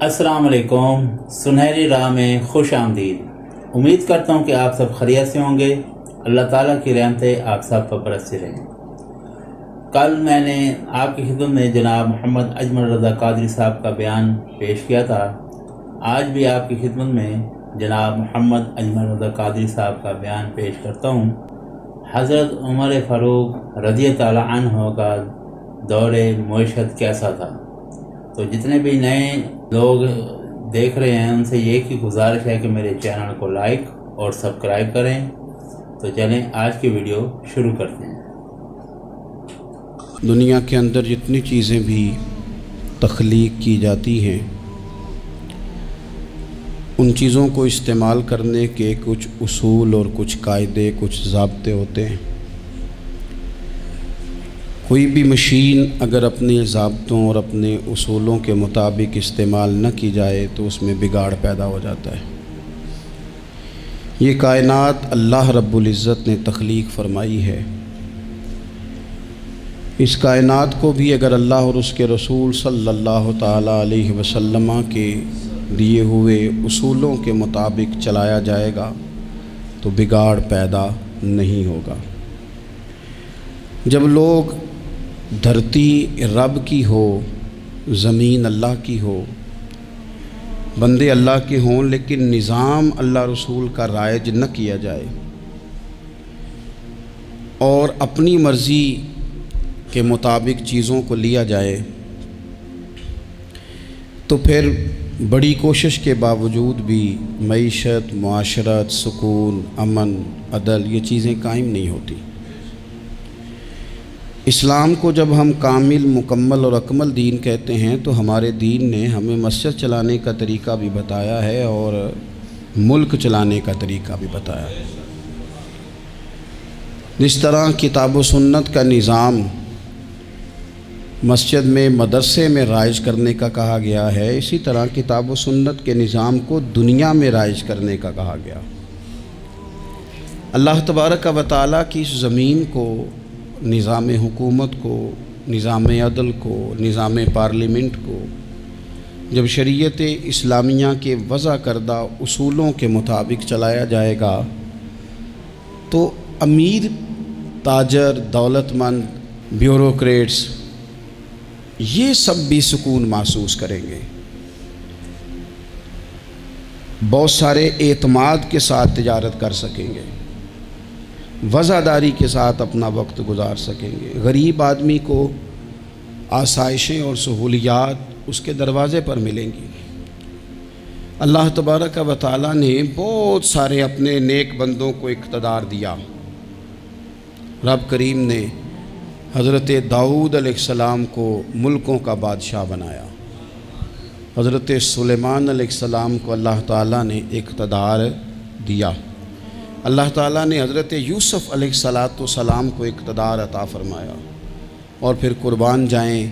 السلام علیکم، سنہری راہ میں خوش آمدید۔ امید کرتا ہوں کہ آپ سب خیریت سے ہوں گے۔ اللہ تعالیٰ کی رحمتیں آپ سب پر برستی رہیں۔ کل میں نے آپ کی خدمت میں جناب محمد اجمل رضا قادری صاحب کا بیان پیش کیا تھا۔ آج بھی آپ کی خدمت میں جناب محمد اجمل رضا قادری صاحب کا بیان پیش کرتا ہوں۔ حضرت عمر فاروق رضی تعالیٰ عنہ کا دور معیشت کیسا تھا؟ تو جتنے بھی نئے لوگ دیکھ رہے ہیں ان سے ایک ہی گزارش ہے کہ میرے چینل کو لائک اور سبسکرائب کریں۔ تو چلیں آج کی ویڈیو شروع کرتے ہیں۔ دنیا کے اندر جتنی چیزیں بھی تخلیق کی جاتی ہیں ان چیزوں کو استعمال کرنے کے کچھ اصول اور کچھ قاعدے، کچھ ضابطے ہوتے ہیں۔ کوئی بھی مشین اگر اپنے ضابطوں اور اپنے اصولوں کے مطابق استعمال نہ کی جائے تو اس میں بگاڑ پیدا ہو جاتا ہے۔ یہ کائنات اللہ رب العزت نے تخلیق فرمائی ہے۔ اس کائنات کو بھی اگر اللہ اور اس کے رسول صلی اللہ تعالیٰ علیہ وسلم کے دیے ہوئے اصولوں کے مطابق چلایا جائے گا تو بگاڑ پیدا نہیں ہوگا۔ جب لوگ دھرتی رب کی ہو، زمین اللہ کی ہو، بندے اللہ کے ہوں، لیکن نظام اللہ رسول کا رائج نہ کیا جائے اور اپنی مرضی کے مطابق چیزوں کو لیا جائے تو پھر بڑی کوشش کے باوجود بھی معیشت، معاشرت، سکون، امن، عدل یہ چیزیں قائم نہیں ہوتی۔ اسلام کو جب ہم کامل، مکمل اور اکمل دین کہتے ہیں تو ہمارے دین نے ہمیں مسجد چلانے کا طریقہ بھی بتایا ہے اور ملک چلانے کا طریقہ بھی بتایا ہے۔ جس طرح کتاب و سنت کا نظام مسجد میں، مدرسے میں رائج کرنے کا کہا گیا ہے، اسی طرح کتاب و سنت کے نظام کو دنیا میں رائج کرنے کا کہا گیا۔ اللہ تبارک و تعالیٰ کی اس زمین کو، نظام حکومت کو، نظام عدل کو، نظام پارلیمنٹ کو جب شریعت اسلامیہ کے وضع کردہ اصولوں کے مطابق چلایا جائے گا تو امیر، تاجر، دولت مند، بیوروکریٹس یہ سب بھی سکون محسوس کریں گے، بہت سارے اعتماد کے ساتھ تجارت کر سکیں گے، وفاداری کے ساتھ اپنا وقت گزار سکیں گے۔ غریب آدمی کو آسائشیں اور سہولیات اس کے دروازے پر ملیں گی۔ اللہ تبارک و تعالیٰ نے بہت سارے اپنے نیک بندوں کو اقتدار دیا۔ رب کریم نے حضرت داؤد علیہ السلام کو ملکوں کا بادشاہ بنایا، حضرت سلیمان علیہ السلام کو اللہ تعالیٰ نے اقتدار دیا، اللہ تعالیٰ نے حضرت یوسف علیہ السلام کو اقتدار عطا فرمایا، اور پھر قربان جائیں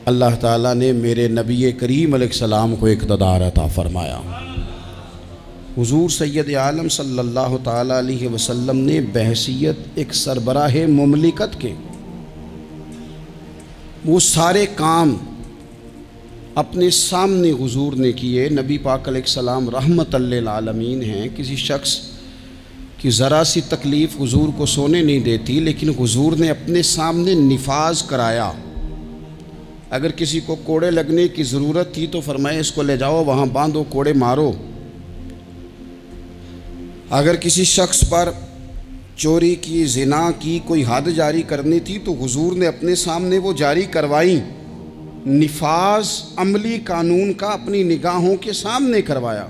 اللہ تعالیٰ نے میرے نبی کریم علیہ السلام کو اقتدار عطا فرمایا۔ حضور سید عالم صلی اللہ تعالیٰ علیہ وسلم نے بحیثیت ایک سربراہ مملکت کے وہ سارے کام اپنے سامنے حضور نے کیے۔ نبی پاک علیہ السلام رحمت للعالمین ہیں، کسی شخص کہ ذرا سی تکلیف حضور کو سونے نہیں دیتی، لیکن حضور نے اپنے سامنے نفاذ کرایا۔ اگر کسی کو کوڑے لگنے کی ضرورت تھی تو فرمایا اس کو لے جاؤ، وہاں باندھو، کوڑے مارو۔ اگر کسی شخص پر چوری کی، زنا کی کوئی حد جاری کرنی تھی تو حضور نے اپنے سامنے وہ جاری کروائی۔ نفاذ عملی قانون کا اپنی نگاہوں کے سامنے کروایا۔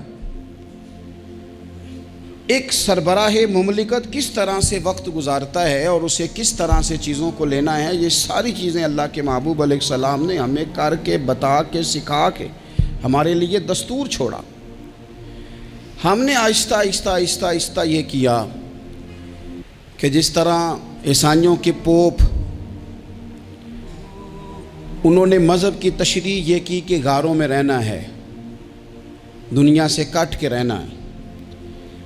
ایک سربراہ مملکت کس طرح سے وقت گزارتا ہے اور اسے کس طرح سے چیزوں کو لینا ہے، یہ ساری چیزیں اللہ کے محبوب علیہ السلام نے ہمیں کر کے، بتا کے، سکھا کے ہمارے لیے دستور چھوڑا۔ ہم نے آہستہ آہستہ آہستہ آہستہ یہ کیا کہ جس طرح عیسائیوں کے پوپ، انہوں نے مذہب کی تشریح یہ کی کہ غاروں میں رہنا ہے، دنیا سے کٹ کے رہنا ہے،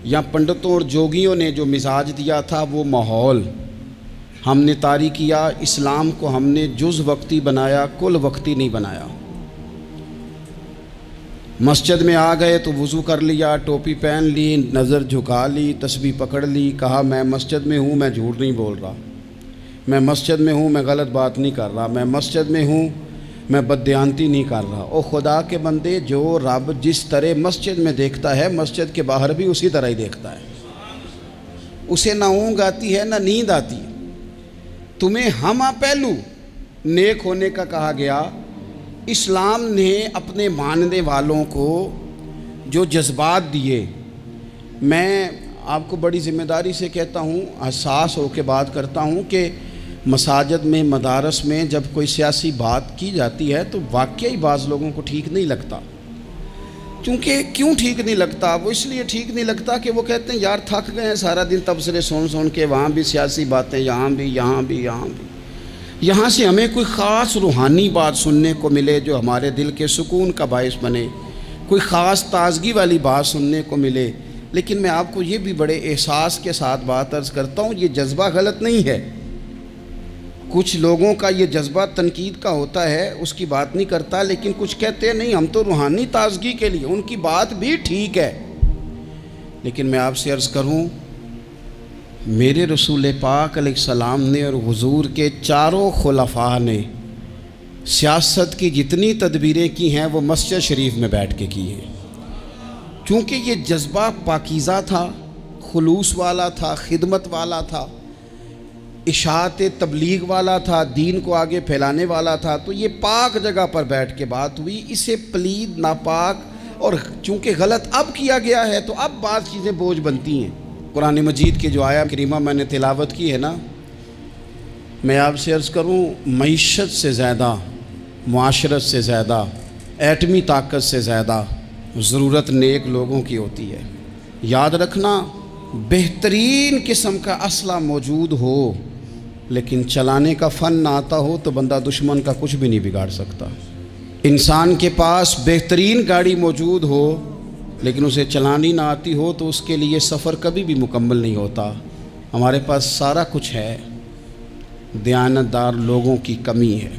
یا پنڈتوں اور جوگیوں نے جو مزاج دیا تھا وہ ماحول ہم نے طاری کیا۔ اسلام کو ہم نے جز وقتی بنایا، کل وقتی نہیں بنایا۔ مسجد میں آ گئے تو وضو کر لیا، ٹوپی پہن لی، نظر جھکا لی، تسبیح پکڑ لی، کہا میں مسجد میں ہوں، میں جھوٹ نہیں بول رہا، میں مسجد میں ہوں، میں غلط بات نہیں کر رہا، میں مسجد میں ہوں، میں بددیانتی نہیں کر رہا۔ او خدا کے بندے، جو رب جس طرح مسجد میں دیکھتا ہے مسجد کے باہر بھی اسی طرح ہی دیکھتا ہے۔ اسے نہ اونگ آتی ہے نہ نیند آتی ہے۔ تمہیں ہمہ پہلو نیک ہونے کا کہا گیا۔ اسلام نے اپنے ماننے والوں کو جو جذبات دیے، میں آپ کو بڑی ذمہ داری سے کہتا ہوں، حساس ہو کے بات کرتا ہوں کہ مساجد میں، مدارس میں جب کوئی سیاسی بات کی جاتی ہے تو واقعی بعض لوگوں کو ٹھیک نہیں لگتا۔ کیونکہ کیوں ٹھیک نہیں لگتا؟ وہ اس لیے ٹھیک نہیں لگتا کہ وہ کہتے ہیں یار تھک گئے ہیں سارا دن تبصرے سن کے، وہاں بھی سیاسی باتیں، یہاں بھی، یہاں بھی، یہاں بھی۔ یہاں سے ہمیں کوئی خاص روحانی بات سننے کو ملے جو ہمارے دل کے سکون کا باعث بنے، کوئی خاص تازگی والی بات سننے کو ملے۔ لیکن میں آپ کو یہ بھی بڑے احساس کے ساتھ بات عرض کرتا ہوں، یہ جذبہ غلط نہیں ہے۔ کچھ لوگوں کا یہ جذبہ تنقید کا ہوتا ہے، اس کی بات نہیں کرتا، لیکن کچھ کہتے ہیں نہیں ہم تو روحانی تازگی کے لیے، ان کی بات بھی ٹھیک ہے۔ لیکن میں آپ سے عرض کروں، میرے رسول پاک علیہ السلام نے اور حضور کے چاروں خلفاء نے سیاست کی جتنی تدبیریں کی ہیں وہ مسجد شریف میں بیٹھ کے کی ہیں، کیونکہ یہ جذبہ پاکیزہ تھا، خلوص والا تھا، خدمت والا تھا، اشاعت تبلیغ والا تھا، دین کو آگے پھیلانے والا تھا۔ تو یہ پاک جگہ پر بیٹھ کے بات ہوئی، اسے پلید، ناپاک اور چونکہ غلط اب کیا گیا ہے تو اب بعض چیزیں بوجھ بنتی ہیں۔ قرآن مجید کی جو آیا کریمہ میں نے تلاوت کی ہے نا، میں آپ سے عرض کروں، معیشت سے زیادہ، معاشرت سے زیادہ، ایٹمی طاقت سے زیادہ ضرورت نیک لوگوں کی ہوتی ہے۔ یاد رکھنا، بہترین قسم کا اسلحہ موجود ہو لیکن چلانے کا فن نہ آتا ہو تو بندہ دشمن کا کچھ بھی نہیں بگاڑ سکتا۔ انسان کے پاس بہترین گاڑی موجود ہو لیکن اسے چلانی نہ آتی ہو تو اس کے لیے سفر کبھی بھی مکمل نہیں ہوتا۔ ہمارے پاس سارا کچھ ہے، دیانتدار لوگوں کی کمی ہے۔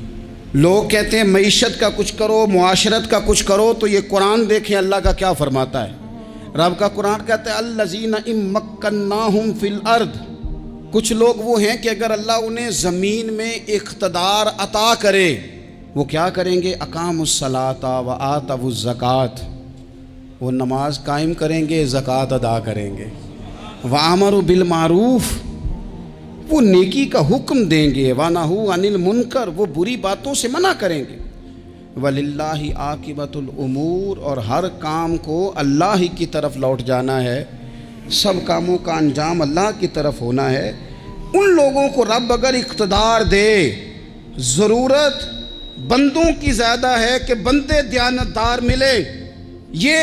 لوگ کہتے ہیں معیشت کا کچھ کرو، معاشرت کا کچھ کرو، تو یہ قرآن دیکھیں اللہ کا کیا فرماتا ہے۔ رب کا قرآن کہتا ہے الذین ان مکناہم فی الارض، کچھ لوگ وہ ہیں کہ اگر اللہ انہیں زمین میں اقتدار عطا کرے، وہ کیا کریں گے؟ اقاموا الصلاۃ وآتوا الزکوٰۃ، وہ نماز قائم کریں گے، زکوٰۃ ادا کریں گے، وامروا بالمعروف، وہ نیکی کا حکم دیں گے، ونہوا عن المنکر، وہ بری باتوں سے منع کریں گے، وللہ عاقبۃ الامور، اور ہر کام کو اللہ ہی کی طرف لوٹ جانا ہے، سب کاموں کا انجام اللہ کی طرف ہونا ہے۔ ان لوگوں کو رب اگر اقتدار دے، ضرورت بندوں کی زیادہ ہے کہ بندے دیانتدار ملے۔ یہ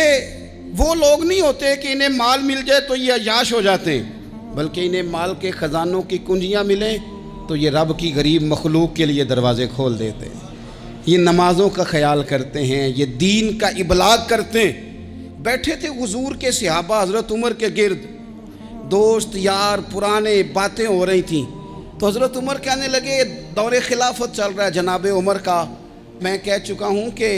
وہ لوگ نہیں ہوتے کہ انہیں مال مل جائے تو یہ عیاش ہو جاتے ہیں، بلکہ انہیں مال کے خزانوں کی کنجیاں ملیں تو یہ رب کی غریب مخلوق کے لیے دروازے کھول دیتے ہیں۔ یہ نمازوں کا خیال کرتے ہیں، یہ دین کا ابلاغ کرتے ہیں۔ بیٹھے تھے حضور کے صحابہ حضرت عمر کے گرد، دوست یار، پرانے باتیں ہو رہی تھیں، تو حضرت عمر کہنے لگے دور خلافت چل رہا ہے جناب عمر کا، میں کہہ چکا ہوں کہ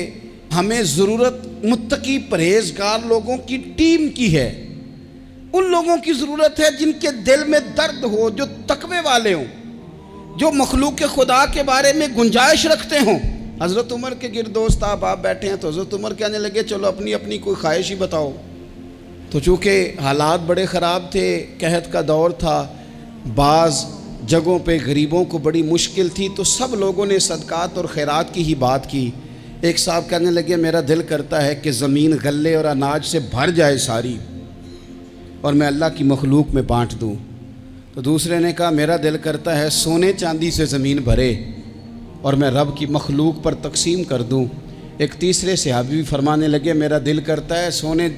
ہمیں ضرورت متقی پرہیزگار لوگوں کی ٹیم کی ہے، ان لوگوں کی ضرورت ہے جن کے دل میں درد ہو، جو تقوی والے ہوں، جو مخلوق خدا کے بارے میں گنجائش رکھتے ہوں۔ حضرت عمر کے گرد دوست آپ بیٹھے ہیں، تو حضرت عمر کہنے لگے چلو اپنی اپنی کوئی خواہش ہی بتاؤ۔ تو چونکہ حالات بڑے خراب تھے، قحط کا دور تھا، بعض جگہوں پہ غریبوں کو بڑی مشکل تھی، تو سب لوگوں نے صدقات اور خیرات کی ہی بات کی۔ ایک صاحب کہنے لگے میرا دل کرتا ہے کہ زمین غلے اور اناج سے بھر جائے ساری اور میں اللہ کی مخلوق میں بانٹ دوں۔ تو دوسرے نے کہا میرا دل کرتا ہے سونے چاندی سے زمین بھرے اور میں رب کی مخلوق پر تقسیم کر دوں۔ ایک تیسرے صحابی بھی فرمانے لگے میرا دل کرتا ہے سونے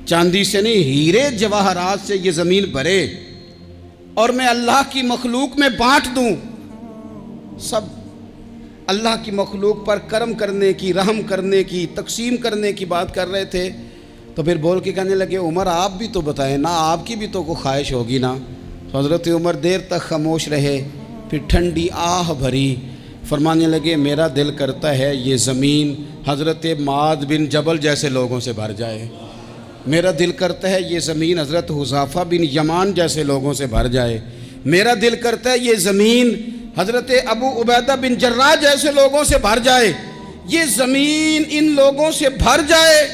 چاندی سے نہیں، ہیرے جواہرات سے یہ زمین بھرے اور میں اللہ کی مخلوق میں بانٹ دوں۔ سب اللہ کی مخلوق پر کرم کرنے کی، رحم کرنے کی، تقسیم کرنے کی بات کر رہے تھے۔ تو پھر بول کے کہنے لگے عمر آپ بھی تو بتائیں نا، آپ کی بھی تو کوئی خواہش ہوگی نا۔ تو حضرت عمر دیر تک خاموش رہے، پھر ٹھنڈی آہ بھری، فرمانے لگے میرا دل کرتا ہے یہ زمین حضرت معاذ بن جبل جیسے لوگوں سے بھر جائے، میرا دل کرتا ہے یہ زمین حضرت حذیفہ بن یمان جیسے لوگوں سے بھر جائے، میرا دل کرتا ہے یہ زمین حضرت ابو عبیدہ بن جراح جیسے لوگوں سے بھر جائے، یہ زمین ان لوگوں سے بھر جائے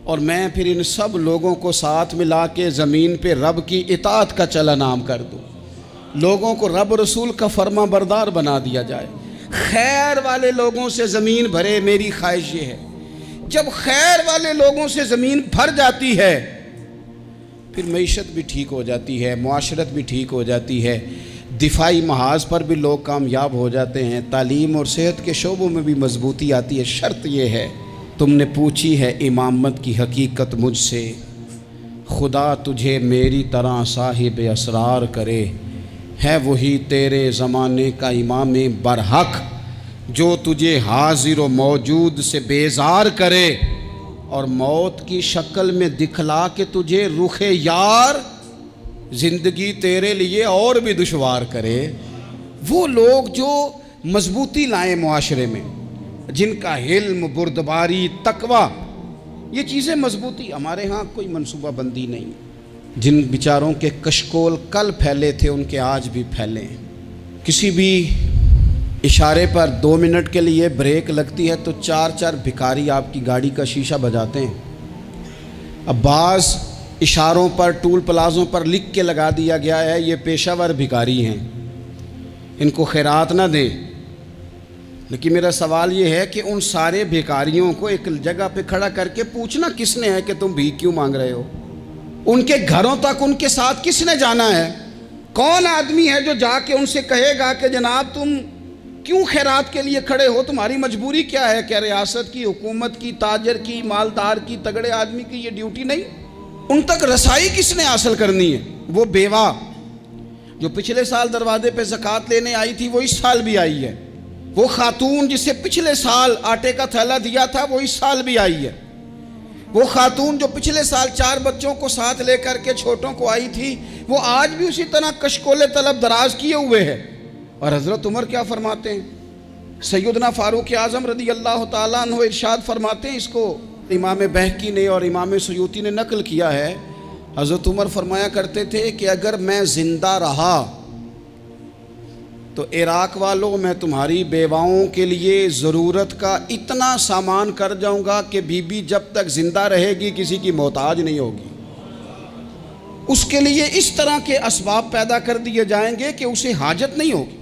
اور میں پھر ان سب لوگوں کو ساتھ ملا کے زمین پہ رب کی اطاعت کا چلن عام کر دوں، لوگوں کو رب رسول کا فرما بردار بنا دیا جائے، خیر والے لوگوں سے زمین بھرے۔ میری خواہش یہ ہے جب خیر والے لوگوں سے زمین بھر جاتی ہے پھر معیشت بھی ٹھیک ہو جاتی ہے، معاشرت بھی ٹھیک ہو جاتی ہے، دفاعی محاذ پر بھی لوگ کامیاب ہو جاتے ہیں، تعلیم اور صحت کے شعبوں میں بھی مضبوطی آتی ہے۔ شرط یہ ہے تم نے پوچھی ہے امامت کی حقیقت مجھ سے، خدا تجھے میری طرح صاحب اسرار کرے، ہے وہی تیرے زمانے کا امام برحق جو تجھے حاضر و موجود سے بیزار کرے اور موت کی شکل میں دکھلا کے تجھے رخ یار زندگی تیرے لیے اور بھی دشوار کرے۔ وہ لوگ جو مضبوطی لائیں معاشرے میں، جن کا علم، بردباری، تقوی، یہ چیزیں مضبوطی، ہمارے ہاں کوئی منصوبہ بندی نہیں، جن بیچاروں کے کشکول کل پھیلے تھے ان کے آج بھی پھیلے ہیں۔ کسی بھی اشارے پر 2 منٹ کے لیے بریک لگتی ہے تو 4 بھکاری آپ کی گاڑی کا شیشہ بجاتے ہیں۔ اب بعض اشاروں پر ٹول پلازوں پر لکھ کے لگا دیا گیا ہے یہ پیشہ ور بھکاری ہیں، ان کو خیرات نہ دیں، لیکن میرا سوال یہ ہے کہ ان سارے بھکاریوں کو ایک جگہ پہ کھڑا کر کے پوچھنا کس نے ہے کہ تم بھیک کیوں مانگ رہے ہو؟ ان کے گھروں تک ان کے ساتھ کس نے جانا ہے؟ کون آدمی ہے جو جا کے ان سے کہے گا کہ جناب تم کیوں خیرات کے لیے کھڑے ہو، تمہاری مجبوری کیا ہے؟ کہ ریاست کی، حکومت کی، تاجر کی، مالدار کی، تگڑے آدمی کی یہ ڈیوٹی نہیں؟ ان تک رسائی کس نے حاصل کرنی ہے؟ وہ بیوہ جو پچھلے سال دروازے پہ زکوٰۃ لینے آئی تھی وہ اس سال بھی آئی ہے، وہ خاتون جسے پچھلے سال آٹے کا تھیلا دیا تھا وہ اس سال بھی آئی ہے، وہ خاتون جو پچھلے سال 4 بچوں کو ساتھ لے کر کے چھوٹوں کو آئی تھی وہ آج بھی اسی طرح کشکول طلب دراز کیے ہوئے ہے۔ اور حضرت عمر کیا فرماتے ہیں؟ سیدنا فاروق اعظم رضی اللہ تعالیٰ عنہ ارشاد فرماتے ہیں، اس کو امام بہقی نے اور امام سیوطی نے نقل کیا ہے، حضرت عمر فرمایا کرتے تھے کہ اگر میں زندہ رہا تو عراق والوں میں تمہاری بیواؤں کے لیے ضرورت کا اتنا سامان کر جاؤں گا کہ بی بی جب تک زندہ رہے گی کسی کی محتاج نہیں ہوگی، اس کے لیے اس طرح کے اسباب پیدا کر دیے جائیں گے کہ اسے حاجت نہیں ہوگی،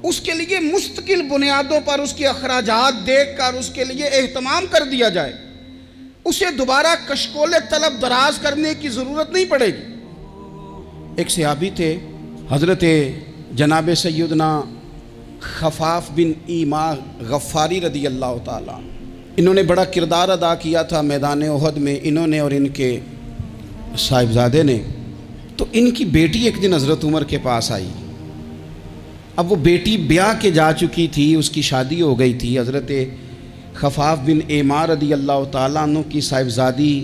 اس کے لیے مستقل بنیادوں پر اس کے اخراجات دیکھ کر اس کے لیے اہتمام کر دیا جائے، اسے دوبارہ کشکول طلب دراز کرنے کی ضرورت نہیں پڑے گی۔ ایک صحابی تھے حضرت جناب سیدنا خفاف بن ایما غفاری رضی اللہ تعالیٰ، انہوں نے بڑا کردار ادا کیا تھا میدان احد میں، انہوں نے اور ان کے صاحبزادے نے۔ تو ان کی بیٹی ایک دن حضرت عمر کے پاس آئی، اب وہ بیٹی بیاہ کے جا چکی تھی، اس کی شادی ہو گئی تھی، حضرت خفاف بن ایما رضی اللہ تعالیٰ عنہ کی صاحبزادی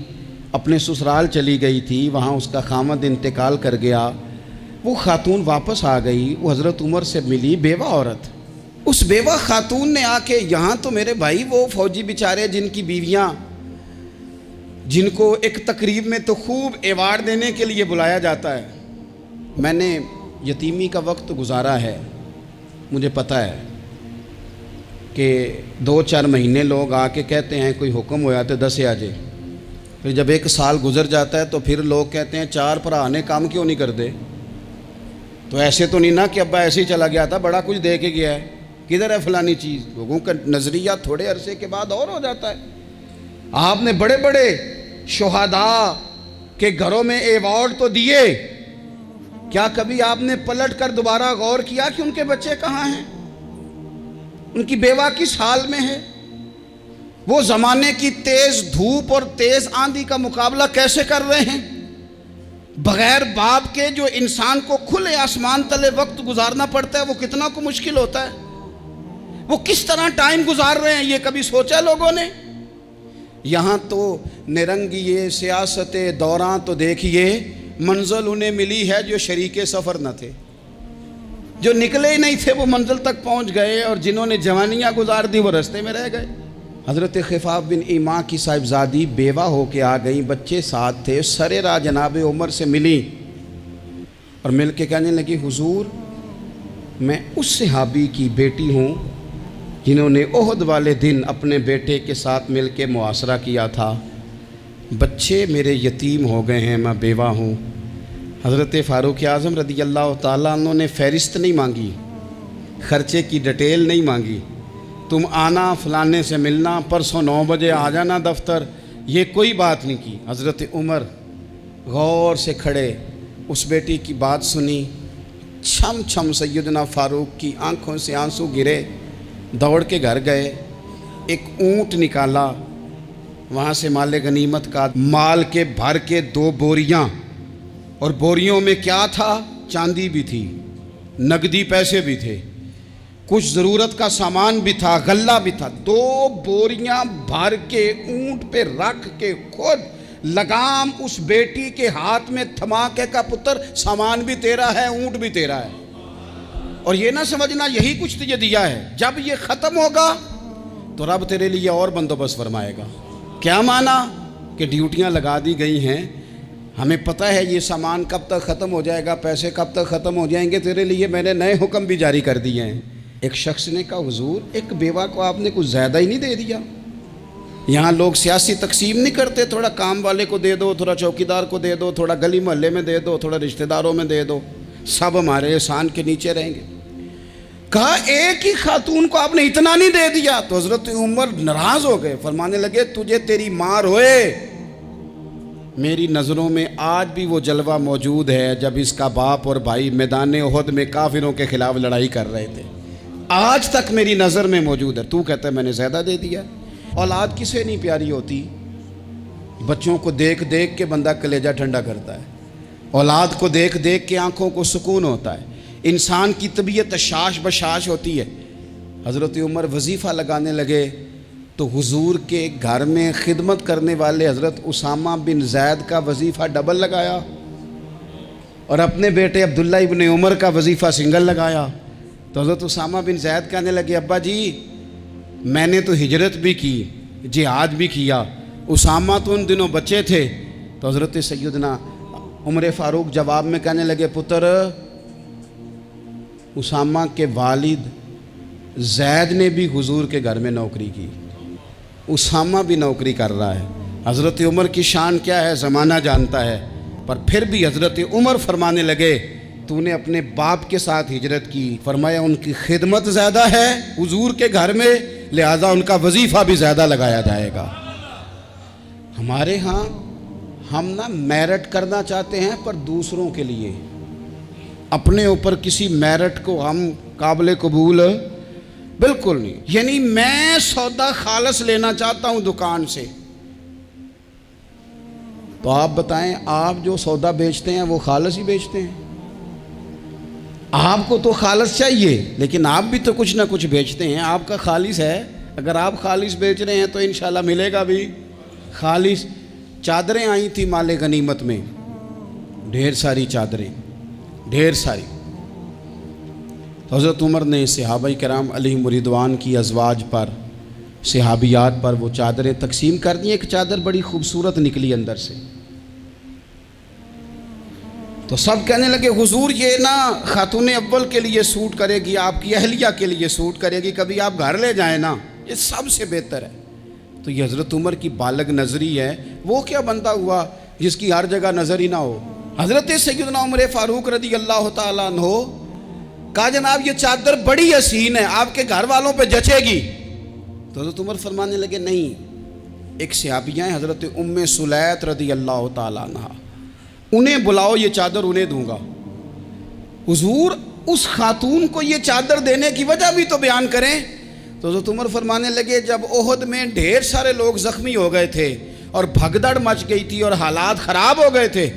اپنے سسرال چلی گئی تھی، وہاں اس کا خامد انتقال کر گیا، وہ خاتون واپس آ گئی، وہ حضرت عمر سے ملی، بیوہ عورت۔ اس بیوہ خاتون نے آ کے یہاں تو میرے بھائی وہ فوجی بیچارے جن کی بیویاں، جن کو ایک تقریب میں تو خوب ایوارڈ دینے کے لیے بلایا جاتا ہے، میں نے یتیمی کا وقت گزارا ہے، مجھے پتہ ہے کہ 2-4 مہینے لوگ آ کے کہتے ہیں کوئی حکم ہو جاتے 10 آ جائے، پھر جب 1 سال گزر جاتا ہے تو پھر لوگ کہتے ہیں 4 بھرا نے کام کیوں نہیں کرتے؟ تو ایسے تو نہیں نا کہ ابا ایسے ہی چلا گیا تھا، بڑا کچھ دے کے گیا ہے، کدھر ہے فلانی چیز؟ لوگوں کا نظریہ تھوڑے عرصے کے بعد اور ہو جاتا ہے۔ آپ نے بڑے بڑے شہداء کے گھروں میں ایوارڈ تو دیے، کیا کبھی آپ نے پلٹ کر دوبارہ غور کیا کہ ان کے بچے کہاں ہیں؟ ان کی بیوہ کس حال میں ہے؟ وہ زمانے کی تیز دھوپ اور تیز آندھی کا مقابلہ کیسے کر رہے ہیں؟ بغیر باپ کے جو انسان کو کھلے آسمان تلے وقت گزارنا پڑتا ہے وہ کتنا کو مشکل ہوتا ہے، وہ کس طرح ٹائم گزار رہے ہیں یہ کبھی سوچا لوگوں نے؟ یہاں تو نرنگیے سیاست دوران تو دیکھیے منزل انہیں ملی ہے جو شریک سفر نہ تھے، جو نکلے ہی نہیں تھے وہ منزل تک پہنچ گئے، اور جنہوں نے جوانیاں گزار دی وہ رستے میں رہ گئے۔ حضرت خفاف بن ایما کی صاحبزادی بیوہ ہو کے آ گئیں، بچے ساتھ تھے، سر راہ جناب عمر سے ملی اور مل کے کہنے لگی حضور میں اس صحابی کی بیٹی ہوں جنہوں نے احد والے دن اپنے بیٹے کے ساتھ مل کے معاشرہ کیا تھا، بچے میرے یتیم ہو گئے ہیں، میں بیوہ ہوں۔ حضرت فاروق اعظم رضی اللہ تعالیٰ عنہ نے فہرست نہیں مانگی، خرچے کی ڈیٹیل نہیں مانگی، تم آنا فلانے سے ملنا، پرسوں 9 بجے آ جانا دفتر، یہ کوئی بات نہیں کی۔ حضرت عمر غور سے کھڑے، اس بیٹی کی بات سنی، چھم چھم سیدنا فاروق کی آنکھوں سے آنسو گرے، دوڑ کے گھر گئے، ایک اونٹ نکالا، وہاں سے مال غنیمت کا مال کے بھر کے 2 بوریاں، اور بوریوں میں کیا تھا؟ چاندی بھی تھی، نقدی پیسے بھی تھے، کچھ ضرورت کا سامان بھی تھا، غلہ بھی تھا۔ 2 بوریاں بھر کے اونٹ پہ رکھ کے خود لگام اس بیٹی کے ہاتھ میں تھما کے کا پتر سامان بھی تیرا ہے، اونٹ بھی تیرا ہے، اور یہ نہ سمجھنا یہی کچھ تجھے دیا ہے، جب یہ ختم ہوگا تو رب تیرے لیے اور بندوبست فرمائے گا۔ کیا مانا؟ کہ ڈیوٹیاں لگا دی گئی ہیں، ہمیں پتہ ہے یہ سامان کب تک ختم ہو جائے گا، پیسے کب تک ختم ہو جائیں گے، تیرے لیے میں نے نئے حکم بھی جاری کر دیے ہیں۔ ایک شخص نے کہا حضور ایک بیوہ کو آپ نے کچھ زیادہ ہی نہیں دے دیا؟ یہاں لوگ سیاسی تقسیم نہیں کرتے، تھوڑا کام والے کو دے دو، تھوڑا چوکیدار کو دے دو، تھوڑا گلی محلے میں دے دو، تھوڑا رشتہ داروں میں دے دو، سب ہمارے احسان کے نیچے رہیں گے۔ کہا ایک ہی خاتون کو آپ نے اتنا نہیں دے دیا؟ تو حضرت عمر ناراض ہو گئے، فرمانے لگے تجھے تیری مار ہوئے، میری نظروں میں آج بھی وہ جلوہ موجود ہے جب اس کا باپ اور بھائی میدان احد میں کافروں کے خلاف لڑائی کر رہے تھے، آج تک میری نظر میں موجود ہے۔ تو کہتا ہے میں نے زیادہ دے دیا؟ اولاد کسے نہیں پیاری ہوتی؟ بچوں کو دیکھ دیکھ کے بندہ کلیجہ ٹھنڈا کرتا ہے، اولاد کو دیکھ دیکھ کے آنکھوں کو سکون ہوتا ہے، انسان کی طبیعت شاش بشاش ہوتی ہے۔ حضرت عمر وظیفہ لگانے لگے تو حضور کے گھر میں خدمت کرنے والے حضرت اسامہ بن زید کا وظیفہ ڈبل لگایا، اور اپنے بیٹے عبداللہ ابن عمر کا وظیفہ سنگل لگایا۔ تو حضرت اسامہ بن زید کہنے لگے ابا جی میں نے تو ہجرت بھی کی، جہاد بھی کیا، اسامہ تو ان دنوں بچے تھے۔ تو حضرت سیدنا عمر فاروق جواب میں کہنے لگے پتر اسامہ کے والد زید نے بھی حضور کے گھر میں نوکری کی، اسامہ بھی نوکری کر رہا ہے۔ حضرت عمر کی شان کیا ہے زمانہ جانتا ہے، پر پھر بھی حضرت عمر فرمانے لگے تو نے اپنے باپ کے ساتھ ہجرت کی، فرمایا ان کی خدمت زیادہ ہے حضور کے گھر میں، لہذا ان کا وظیفہ بھی زیادہ لگایا جائے گا۔ ہمارے ہاں ہم نہ میرٹ کرنا چاہتے ہیں پر دوسروں کے لیے، اپنے اوپر کسی میرٹ کو ہم قابل قبول بالکل نہیں۔ یعنی میں سودا خالص لینا چاہتا ہوں دکان سے، تو آپ بتائیں آپ جو سودا بیچتے ہیں وہ خالص ہی بیچتے ہیں؟ آپ کو تو خالص چاہیے، لیکن آپ بھی تو کچھ نہ کچھ بیچتے ہیں، آپ کا خالص ہے، اگر آپ خالص بیچ رہے ہیں تو انشاءاللہ ملے گا بھی خالص۔ چادریں آئی تھیں مال غنیمت میں، ڈھیر ساری چادریں، ڈھیر ساری۔ حضرت عمر نے صحابہ کرام علیہم رضوان کی ازواج پر، صحابیات پر وہ چادریں تقسیم کر دیں۔ ایک چادر بڑی خوبصورت نکلی اندر سے، تو سب کہنے لگے حضور یہ نا خاتون اول کے لیے سوٹ کرے گی، آپ کی اہلیہ کے لیے سوٹ کرے گی، کبھی آپ گھر لے جائیں نا، یہ سب سے بہتر ہے۔ تو یہ حضرت عمر کی بالغ نظری ہے، وہ کیا بندہ ہوا جس کی ہر جگہ نظر ہی نہ ہو۔ حضرت سیدنا عمر فاروق رضی اللہ تعالیٰ عنہ کہا جناب یہ چادر بڑی حسین ہے، آپ کے گھر والوں پہ جچے گی۔ تو حضرت عمر فرمانے لگے نہیں، ایک صحابیہ ہیں حضرت ام سلیت رضی اللہ تعالیٰ عنہ، انہیں بلاؤ، یہ چادر انہیں دوں گا۔ حضور اس خاتون کو یہ چادر دینے کی وجہ بھی تو بیان کریں۔ تو حضرت عمر فرمانے لگے جب احد میں ڈھیر سارے لوگ زخمی ہو گئے تھے اور بھگدڑ مچ گئی تھی اور حالات خراب ہو گئے تھے،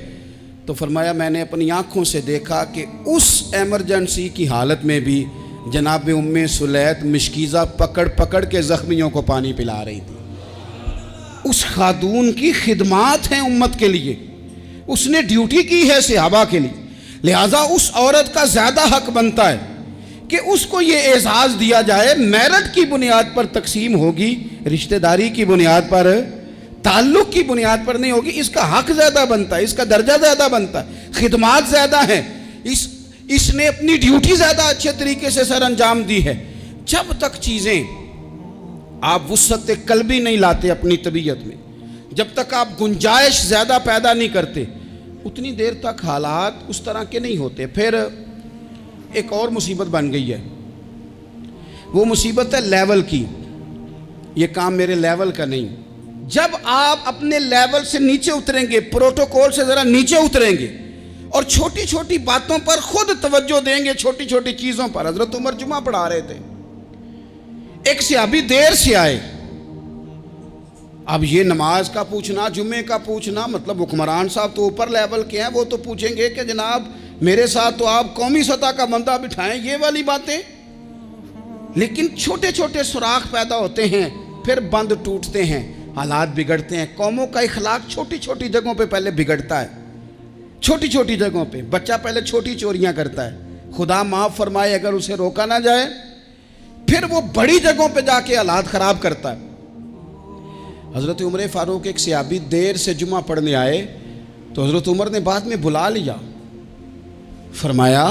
تو فرمایا میں نے اپنی آنکھوں سے دیکھا کہ اس ایمرجنسی کی حالت میں بھی جناب ام سلیت مشکیزہ پکڑ پکڑ کے زخمیوں کو پانی پلا رہی تھی۔ اس خاتون کی خدمات ہیں امت کے لیے، اس نے ڈیوٹی کی ہے صحابہ کے لیے، لہٰذا اس عورت کا زیادہ حق بنتا ہے کہ اس کو یہ اعزاز دیا جائے. میرٹ کی بنیاد پر تقسیم ہوگی, رشتہ داری کی بنیاد پر, تعلق کی بنیاد پر نہیں ہوگی. اس کا حق زیادہ بنتا ہے, اس کا درجہ زیادہ بنتا ہے, خدمات زیادہ ہیں, اس نے اپنی ڈیوٹی زیادہ اچھے طریقے سے سر انجام دی ہے. جب تک چیزیں آپ وسعت قلبی نہیں لاتے اپنی طبیعت میں, جب تک آپ گنجائش زیادہ پیدا نہیں کرتے, اتنی دیر تک حالات اس طرح کے نہیں ہوتے. پھر ایک اور مصیبت بن گئی ہے, وہ مصیبت ہے لیول کی. یہ کام میرے لیول کا نہیں. جب آپ اپنے لیول سے نیچے اتریں گے, پروٹوکول سے ذرا نیچے اتریں گے اور چھوٹی چھوٹی باتوں پر خود توجہ دیں گے, چھوٹی چھوٹی چیزوں پر. حضرت عمر جمعہ پڑھا رہے تھے, ایک صحابی دیر سے آئے. اب یہ نماز کا پوچھنا, جمعے کا پوچھنا, مطلب حکمران صاحب تو اوپر لیول کے ہیں, وہ تو پوچھیں گے کہ جناب میرے ساتھ تو آپ قومی سطح کا بندہ بٹھائیں, یہ والی باتیں. لیکن چھوٹے چھوٹے سوراخ پیدا ہوتے ہیں, پھر بند ٹوٹتے ہیں, حالات بگڑتے ہیں. قوموں کا اخلاق چھوٹی چھوٹی جگہوں پہ پہلے بگڑتا ہے, چھوٹی چھوٹی جگہوں پہ. بچہ پہلے چھوٹی چوریاں کرتا ہے, خدا معاف فرمائے اگر اسے روکا نہ جائے, پھر وہ بڑی جگہوں پہ جا کے حالات خراب کرتا ہے. حضرت عمر فاروق ایک صحابی دیر سے جمعہ پڑھنے آئے تو حضرت عمر نے بعد میں بلا لیا, فرمایا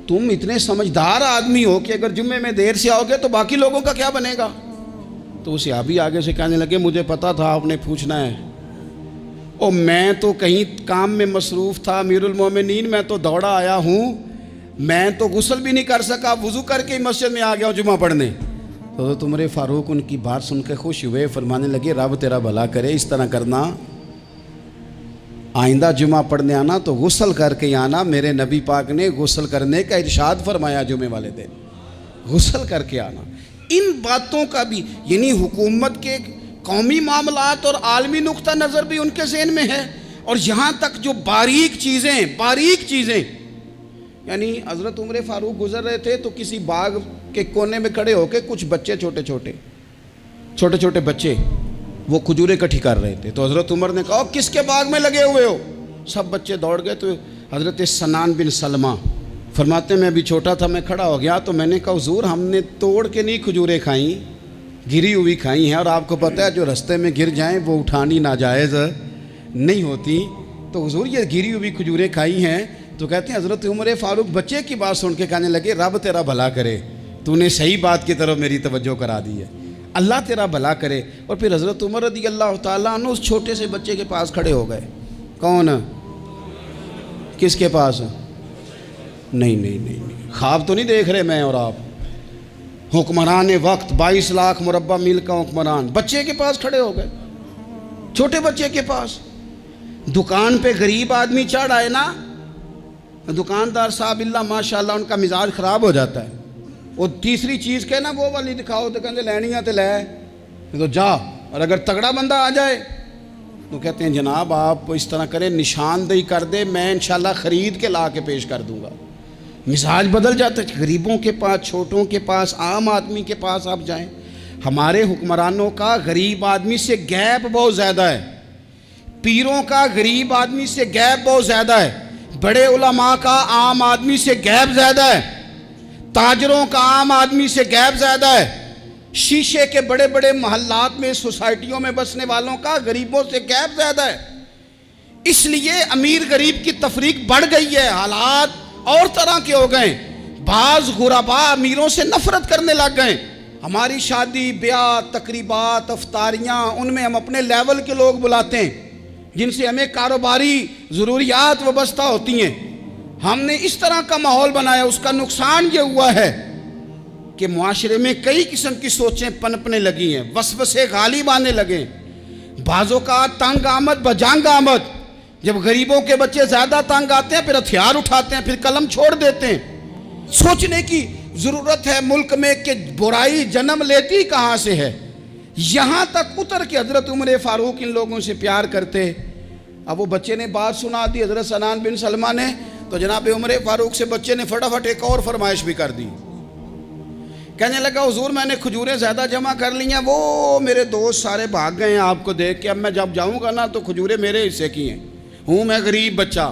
تم اتنے سمجھدار آدمی ہو کہ اگر جمعے میں دیر سے آؤ گے تو باقی لوگوں کا کیا بنے گا. تو وہ صحابی آگے سے کہنے لگے مجھے پتا تھا آپ نے پوچھنا ہے, اور میں تو کہیں کام میں مصروف تھا, امیر المومنین میں تو دوڑا آیا ہوں, میں تو غسل بھی نہیں کر سکا, وضو کر کے مسجد میں آ گیا ہوں جمعہ پڑھنے. تو حضرت عمر فاروق ان کی بات سن کے خوش ہوئے, فرمانے لگے رب تیرا بھلا کرے, اس طرح کرنا, آئندہ جمعہ پڑھنے آنا تو غسل کر کے آنا. میرے نبی پاک نے غسل کرنے کا ارشاد فرمایا جمعے والے دن, غسل کر کے آنا. ان باتوں کا بھی, یعنی حکومت کے قومی معاملات اور عالمی نقطہ نظر بھی ان کے ذہن میں ہے, اور یہاں تک جو باریک چیزیں یعنی حضرت عمر فاروق گزر رہے تھے تو کسی باغ کے کونے میں کھڑے ہو کے کچھ بچے چھوٹے چھوٹے بچے وہ کھجوریں اکٹھی کر رہے تھے. تو حضرت عمر نے کہا کس کے باغ میں لگے ہوئے ہو؟ سب بچے دوڑ گئے. تو حضرت سنان بن سلمہ فرماتے میں ابھی چھوٹا تھا, میں کھڑا ہو گیا تو میں نے کہا حضور ہم نے توڑ کے نہیں کھجوریں کھائیں, گری ہوئی کھائی ہیں, اور آپ کو پتہ ہے جو رستے میں گر جائیں وہ اٹھانی ناجائز نہیں ہوتی, تو حضور یہ گری ہوئی کھجوریں کھائی ہیں. تو کہتے ہیں حضرت عمر فاروق بچے کی بات سن کے کہنے لگے رب تیرا بھلا کرے, تو نے صحیح بات کی طرف میری توجہ کرا دی ہے, اللہ تیرا بھلا کرے. اور پھر حضرت عمر رضی اللہ تعالیٰ عنہ اس چھوٹے سے بچے کے پاس کھڑے ہو گئے. کون؟ کس کے پاس؟ نہیں, خواب تو نہیں دیکھ رہے میں اور آپ. حکمران وقت 22 لاکھ مربع میل کا حکمران بچے کے پاس کھڑے ہو گئے, چھوٹے بچے کے پاس. دکان پہ غریب آدمی چڑھ آئے نا, دکاندار صاحب اللہ ماشاءاللہ ان کا مزاج خراب ہو جاتا ہے. وہ تیسری چیز کہ نا وہ والی دکھاؤ تو کہتے لینیاں تو لے, تو جا. اور اگر تگڑا بندہ آ جائے تو کہتے ہیں جناب آپ اس طرح کریں, نشاندہی کر دے, میں انشاءاللہ خرید کے لا کے پیش کر دوں گا. مزاج بدل جاتا ہے. غریبوں کے پاس, چھوٹوں کے پاس, عام آدمی کے پاس آپ جائیں. ہمارے حکمرانوں کا غریب آدمی سے گیپ بہت زیادہ ہے, پیروں کا غریب آدمی سے گیپ بہت زیادہ ہے, بڑے علماء کا عام آدمی سے گیپ زیادہ ہے, تاجروں کا عام آدمی سے گیپ زیادہ ہے, شیشے کے بڑے بڑے محلات میں سوسائٹیوں میں بسنے والوں کا غریبوں سے گیپ زیادہ ہے. اس لیے امیر غریب کی تفریق بڑھ گئی ہے, حالات اور طرح کے ہو گئے. بعض غربا امیروں سے نفرت کرنے لگ گئے. ہماری شادی بیاہ تقریبات افطاریاں ان میں ہم اپنے لیول کے لوگ بلاتے ہیں جن سے ہمیں کاروباری ضروریات وابستہ ہوتی ہیں. ہم نے اس طرح کا ماحول بنایا, اس کا نقصان یہ ہوا ہے کہ معاشرے میں کئی قسم کی سوچیں پنپنے لگی ہیں, وسوسے غالب آنے لگے. بعضوں کا تنگ آمد بجنگ آمد, جب غریبوں کے بچے زیادہ تنگ آتے ہیں پھر ہتھیار اٹھاتے ہیں, پھر قلم چھوڑ دیتے ہیں. سوچنے کی ضرورت ہے ملک میں کہ برائی جنم لیتی کہاں سے ہے. یہاں تک اتر کے حضرت عمر فاروق ان لوگوں سے پیار کرتے. اب وہ بچے نے بات سنا دی حضرت سنان بن سلمہ نے, تو جناب عمر فاروق سے بچے نے فٹافٹ ایک اور فرمائش بھی کر دی. کہنے لگا حضور میں نے کھجوریں زیادہ جمع کر لی ہیں, وہ میرے دوست سارے بھاگ گئے ہیں آپ کو دیکھ کے, اب میں جب جاؤں گا نا تو کھجوریں میرے حصے کی ہیں, ہوں میں غریب بچہ,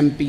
MP,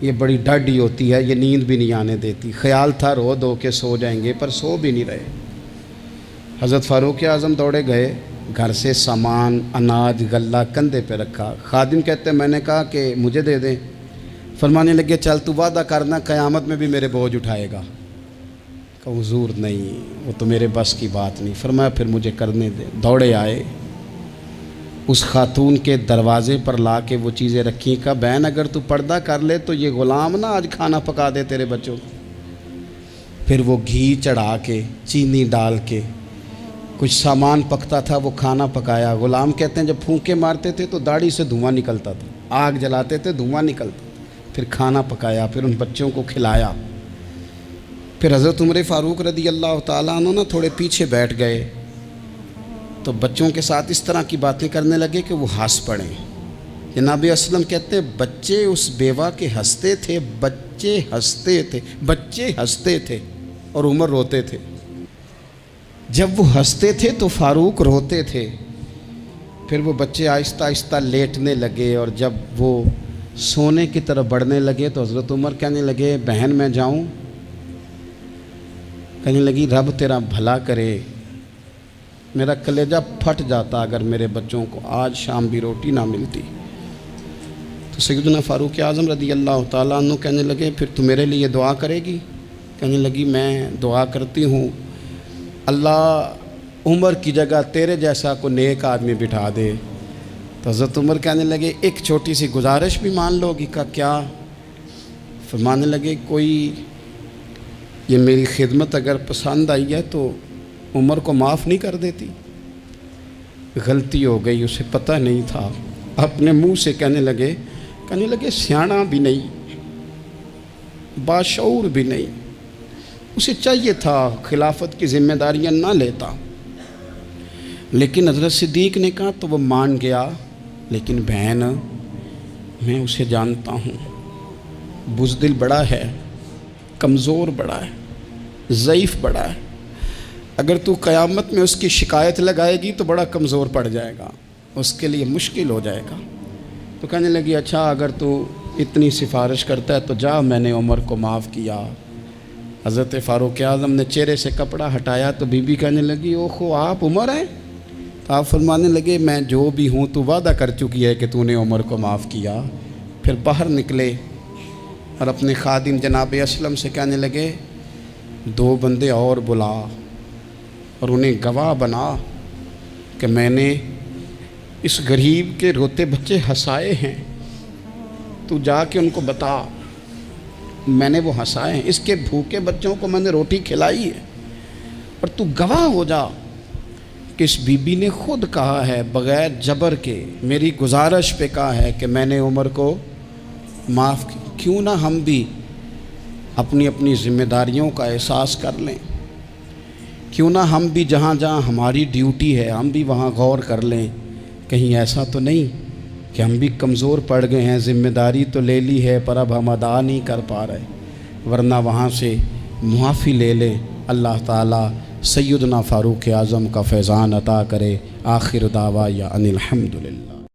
یہ بڑی ڈاڈی ہوتی ہے، یہ نیند بھی نہیں آنے دیتی۔ خیال تھا رو دو کے سو جائیں گے، پر سو بھی نہیں رہے۔ حضرت فاروق اعظم دوڑے گئے، گھر سے سامان اناج غلہ کندھے پہ رکھا۔ خادم کہتے ہیں میں نے کہا کہ مجھے دے دیں، فرمانے لگے چل تو وعدہ کرنا قیامت میں بھی میرے بوجھ اٹھائے گا۔ کہ حضور نہیں، وہ تو میرے بس کی بات نہیں۔ فرمایا پھر مجھے کرنے دیں۔ دوڑے آئے، اس خاتون کے دروازے پر لا کے وہ چیزیں رکھیں۔ کہا بہن اگر تو پردہ کر لے تو یہ غلام نہ آج کھانا پکا دے تیرے بچوں کو۔ پھر وہ گھی چڑھا کے چینی ڈال کے کچھ سامان پکتا تھا وہ کھانا پکایا۔ غلام کہتے ہیں جب پھونکے مارتے تھے تو داڑھی سے دھواں نکلتا تھا، آگ جلاتے تھے دھواں نکلتا، پھر کھانا پکایا، پھر ان بچوں کو کھلایا۔ پھر حضرت عمر فاروق رضی اللہ تعالیٰ عنہ تھوڑے پیچھے بیٹھ گئے تو بچوں کے ساتھ اس طرح کی باتیں کرنے لگے کہ وہ ہنس پڑیں۔ جناب اسلم کہتے ہیں بچے اس بیوہ کے ہنستے تھے، بچے ہنستے تھے اور عمر روتے تھے۔ جب وہ ہنستے تھے تو فاروق روتے تھے۔ پھر وہ بچے آہستہ آہستہ لیٹنے لگے، اور جب وہ سونے کی طرف بڑھنے لگے تو حضرت عمر کہنے لگے بہن میں جاؤں؟ کہنے لگی رب تیرا بھلا کرے، میرا کلیجہ پھٹ جاتا اگر میرے بچوں کو آج شام بھی روٹی نہ ملتی۔ تو سیدنا فاروق اعظم رضی اللہ تعالیٰ عنہ کہنے لگے پھر تو میرے لیے دعا کرے گی؟ کہنے لگی میں دعا کرتی ہوں اللہ عمر کی جگہ تیرے جیسا کو نیک آدمی بٹھا دے۔ تو حضرت عمر کہنے لگے ایک چھوٹی سی گزارش بھی مان لو گی؟ کا کیا؟ فرمانے لگے کوئی یہ میری خدمت اگر پسند آئی ہے تو عمر کو معاف نہیں کر دیتی؟ غلطی ہو گئی، اسے پتہ نہیں تھا۔ اپنے منہ سے کہنے لگے سیاںا بھی نہیں، باشعور بھی نہیں، اسے چاہیے تھا خلافت کی ذمہ داریاں نہ لیتا۔ لیکن حضرت صدیق نے کہا تو وہ مان گیا، لیکن بہن میں اسے جانتا ہوں، بزدل بڑا ہے، کمزور بڑا ہے، ضعیف بڑا ہے، اگر تو قیامت میں اس کی شکایت لگائے گی تو بڑا کمزور پڑ جائے گا، اس کے لیے مشکل ہو جائے گا۔ تو کہنے لگی اچھا اگر تو اتنی سفارش کرتا ہے تو جا، میں نے عمر کو معاف کیا۔ حضرت فاروق اعظم نے چہرے سے کپڑا ہٹایا تو بی بی کہنے لگی اوہو آپ عمر ہیں؟ تو آپ فرمانے لگے میں جو بھی ہوں تو وعدہ کر چکی ہے کہ تو نے عمر کو معاف کیا۔ پھر باہر نکلے اور اپنے خادم جناب اسلم سے کہنے لگے 2 بندے اور بلا اور انہیں گواہ بنا کہ میں نے اس غریب کے روتے بچے ہنسائے ہیں، تو جا کے ان کو بتا میں نے وہ ہنسائے ہیں، اس کے بھوکے بچوں کو میں نے روٹی کھلائی ہے، اور تو گواہ ہو جا کہ اس بی بی نے خود کہا ہے بغیر جبر کے، میری گزارش پہ کہا ہے کہ میں نے عمر کو معاف کی۔ کیوں نہ ہم بھی اپنی اپنی ذمہ داریوں کا احساس کر لیں، کیوں نہ ہم بھی جہاں جہاں ہماری ڈیوٹی ہے ہم بھی وہاں غور کر لیں، کہیں ایسا تو نہیں کہ ہم بھی کمزور پڑ گئے ہیں، ذمہ داری تو لے لی ہے پر اب ہم ادا نہیں کر پا رہے، ورنہ وہاں سے معافی لے لیں۔ اللہ تعالیٰ سیدنا فاروق اعظم کا فیضان عطا کرے۔ آخر دعوایا ان الحمدللہ۔